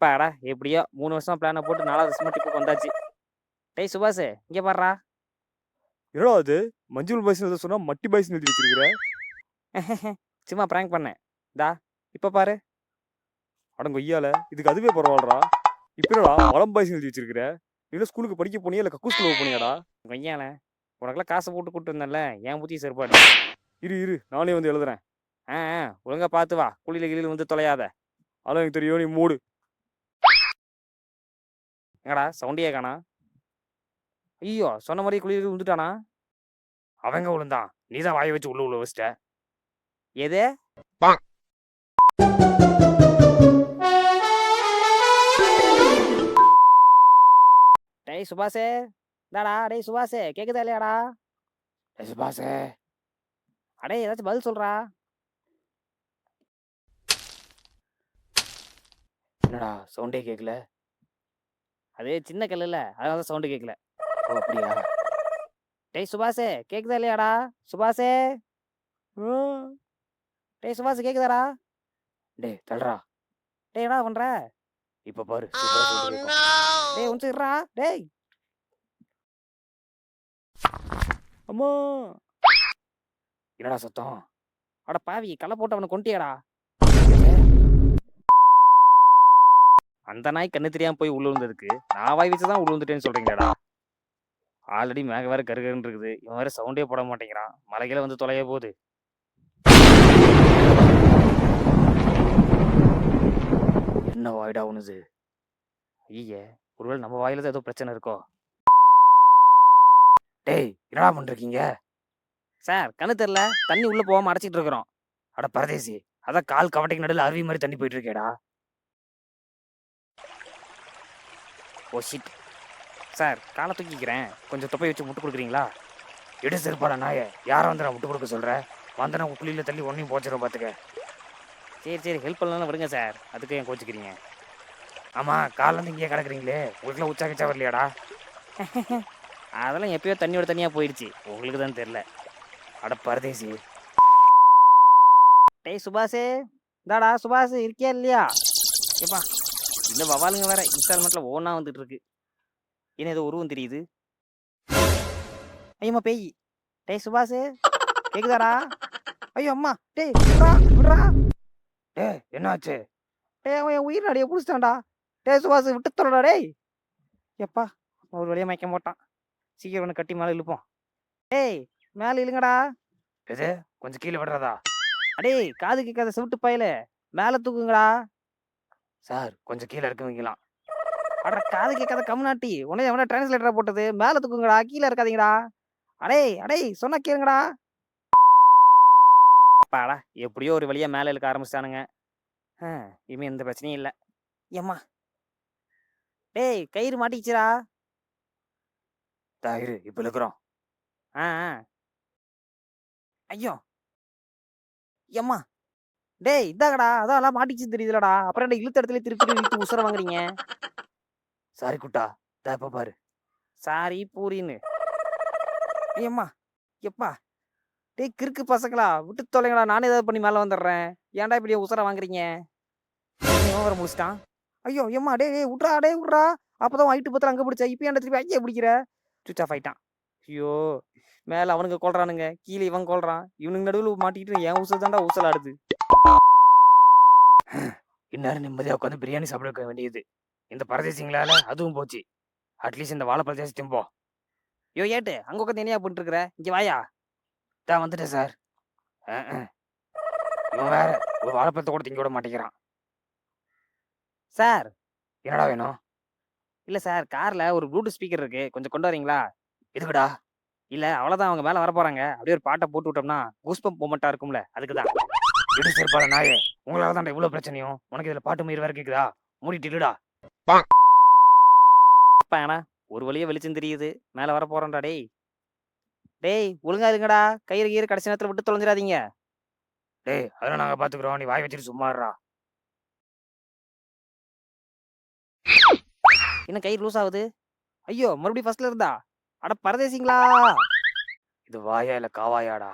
அப்பாடா எப்படியோ 3 வருஷமா பிளான போட்டு 4வது வருஷமா டிப்புக்கு வந்தாச்சு. டேய் சுபாஷ் இங்க பாருடா. என்னடா அது மஞ்சள் பாய்ஸ்னு எழுத சொன்னா மட்டி பாய்ஸ்னு எழுதி வச்சிருக்கிற? சும்மா பிராங்க் பண்ணேன். தா இப்ப பாரு. அட கொய்யால இதுக்கு அதுவே பரவாயில்லடா. இப்ப என்னடா மலம் பாய்ஸ்னு எழுதி வச்சிருக்கிற? நீ ஸ்கூலுக்கு படிக்க போனியா இல்ல கக்கூஸ்குள்ள போனியாடா? கொய்யால உனக்கெல்லாம் காசு போட்டு கூட்டு வந்தேன்ல என் புத்தி செருப்பாடு. இரு நானே வந்து எழுதுறேன். ஒழுங்கா பார்த்து வா. குழியில கிளியில வந்து தொலையாத. அதெல்லாம் எனக்கு தெரியும், நீ மூடு. எங்கடா சவுண்டியே காணா? ஐயோ சொன்ன மாதிரி குழியில விழுந்துட்டானா? அவங்க விழுந்தான். நீதான் வாயை வச்சு உள்ள வச்சிட்ட. எது? டேய் சுபாஷே இந்தாடா. டேய் சுபாஷே கேக்குதா இல்லையாடா? டேய் சுபாஷே அடே ஏதாச்சும் பதில் சொல்றா. என்னடா சவுண்டே கேட்கல? அது சின்ன கல்லுல அதனால சவுண்டு கேட்கல. ஓ அப்படியா? டேய் சுபாஷே கேக்குதா இல்லையாடா? சுபாஷே டேய் சுபாஷ் கேக்குதாடா? டேய் தள்ளுறா. டேய் என்ன பண்ற? இப்ப பாரு டேய் ஒன்று இருடா. டேய் அம்மா என்னடா சத்தம்? அட பாவி களை போட்டு அவனை கொண்டியாடா. அந்த நாய் கண்ணு தெரியாம போய் உள்ள விழுந்ததுக்கு நான் வாய் வச்சுதான் உள்ள விழுந்துட்டேன்னு சொல்றீங்களாடா? ஆல்ரெடி மேக வேற கருகருன்னு இருக்குது. இவன் வேற சவுண்டே போட மாட்டேங்கிறான். மலைகளை வந்து தொலைய போகுது. என்ன வாய்டா உனது? ஐயே ஒருவேளை நம்ம வாயில தான் ஏதோ பிரச்சனை இருக்கோ? டேய் என்னடா பண்றீங்க? சார் கண்ணு தெரியல தண்ணி உள்ள போகாம அடைச்சிட்டு இருக்கிறோம். அட பரதேசி அதான் கால் கவட்டைக்கு நடுவில் அருவி மாதிரி தண்ணி போயிட்டு இருக்கேடா. Oh shit. சார் காலை தூக்கிக்கிறேன். கொஞ்சம் தொப்பை வச்சு முட்டு கொடுக்குறீங்களா? எடு செருப்பாடா நாய. யாரை வந்து நான் முட்டு கொடுக்க சொல்ற? வந்தனா குழியில தள்ளி ஒன்னையும் போச்சிடும் பார்த்துக்க. சரி ஹெல்ப் பண்ணலாம் விடுங்க சார். அதுக்கு ஏன் கோச்சிக்கிறீங்க? ஆமாம் காலேருந்து இங்கேயே கிடக்குறீங்களே உங்களுக்குலாம் உச்சா கிச்சா வரலையாடா? அதெல்லாம் எப்பயோ தண்ணியோட தனியாக போயிடுச்சு. உங்களுக்கு தான் தெரில. அட பரதேசி. டேய் சுபாஷே இந்தாடா. சுபாஷ் இருக்கியா இல்லையா? ஏப்பா இந்த வவாலுங்க வேற இன்ஸ்டால்மெண்ட்ல ஓனா வந்துட்டு இருக்கு. என்ன ஏதோ உருவம் தெரியுது. ஐயம்மா பேய். டேய் சுபாஷ் கேக்குதாடா? ஐயோ அம்மா. டேய் விட்றா விட்றா. டேய் என்னாச்சு? டேய் அவன் என் உயிர் நாடியை பிடிச்சிட்டான்டா. டேய் சுபாஷ் விட்டு தொலைடா. டேய் எப்பா ஒரு வழியாக மயக்க போட்டான். சீக்கிரம் ஒன்று கட்டி மேலே இழுப்போம். டேய் மேலே இழுங்கடா. எது கொஞ்சம் கீழே விடுறதா? அடே காது கேட்காத சிவிட்டு பயல மேலே தூக்குங்கடா. சார் கொஞ்சம் கீழே இருக்குவீங்களாம். அட காது கேட்காத கம்நாட்டி உடனே எவனா டிரான்ஸ்லேட்டரா போட்டது. மேலே தூக்குங்கடா கீழே இருக்காதீங்கடா. அடே சொன்னா கேளுங்கடா. அப்பாடா எப்படியோ ஒரு வழியா மேலே இழுக்க ஆரம்பிச்சிட்டானுங்க. இனிமே எந்த பிரச்சனையும் இல்லை. ஏம்மா டேய் கயிறு மாட்டிக்கிச்சுடா. தாயிரு இப்போ இழுக்கிறோம். ஐயோ எம்மா. டேய் இதாகடா அதான் மாட்டிச்சு தெரியுதுலடா. அப்புறம் என்ன இழுத்த இடத்துல திருப்பி இழுத்து உசுர வாங்குறீங்க? சாரி குட்டா இப்ப பாரு. சாரி பூரின்னு. ஐயம்மா எப்பா. டேய் கிறுக்கு பசங்களா விட்டு தொலைங்களா. நானே ஏதாவது பண்ணி மேலே வந்துடுறேன். ஏன்டா இப்படி உசுர வாங்குறீங்க? வர முடிச்சிட்டான். ஐயோ எம்மா டே விட்றா. டே விட்றா. அப்பதான் வாங்கிட்டு பத்திரம் அங்கே பிடிச்சா. இப்போ ஏன்டா திருப்பி ஐயா பிடிக்கிற? சுவிச் ஆஃப் ஆயிட்டான். ஐயோ மேலே அவனுங்க கொள்றானுங்க கீழே இவன் கொள்றான். இவனுக்கு நடுவில் மாட்டிக்கிட்டு என் உசல் தாண்டா உசல் ஆடுது. இந்நேரம் நிம்மதியாக உட்காந்து பிரியாணி சாப்பிட வேண்டியது. இந்த பரதேசிங்களால அதுவும் போச்சு. அட்லீஸ்ட் இந்த வாழைப்பழ தேசி திம்போம். யோ ஏட்டு அங்கே உட்காந்து என்னையா பண்ணிட்டு இருக்கிற? இங்கே வாயா. தான் வந்துட்டேன் சார். இவன் வேற ஒரு வாழைப்பழத்தை கூட திங்க விட மாட்டேங்கிறான். சார் என்னடா வேணும்? இல்லை சார் காரில் ஒரு ப்ளூடூத் ஸ்பீக்கர் இருக்கு. கொஞ்சம் கொண்டு வரீங்களா? எதுக்குடா? இல்லை அவ்வளோதான் அவங்க மேலே வர போகிறாங்க. அப்படியே ஒரு பாட்டை போட்டு விட்டோம்னா கூஸ்பம்ப் மூமெண்ட்டாக இருக்கும்ல அதுக்கு தான். இடு சேர்ப்பாட நாயே உங்களால தான்டா இவ்வளோ பிரச்சனையும். உனக்கு இதில் பாட்டு மயிர் வேற கேட்குதா? மூடிட்டு இல்லடா. ஏன்னா ஒரு வழியே வெளிச்சம் தெரியுது. மேலே வர போகிறோம்டா. டேய் ஒழுங்கா இருங்கடா. கயிறு கடைசி நேரத்தில் விட்டு தொலைஞ்சிடாதீங்க. டேய் அதெல்லாம் நாங்கள் பார்த்துக்குறோம். நீ வாய் வச்சுட்டு சும்மாடுறா. என்ன கயிறு லூஸ் ஆகுது? ஐயோ மறுபடியும் ஃபர்ஸ்ட்ல இருந்தா. அட பரதேசிங்களா. இது வாயா இல்லை காவாயாடா?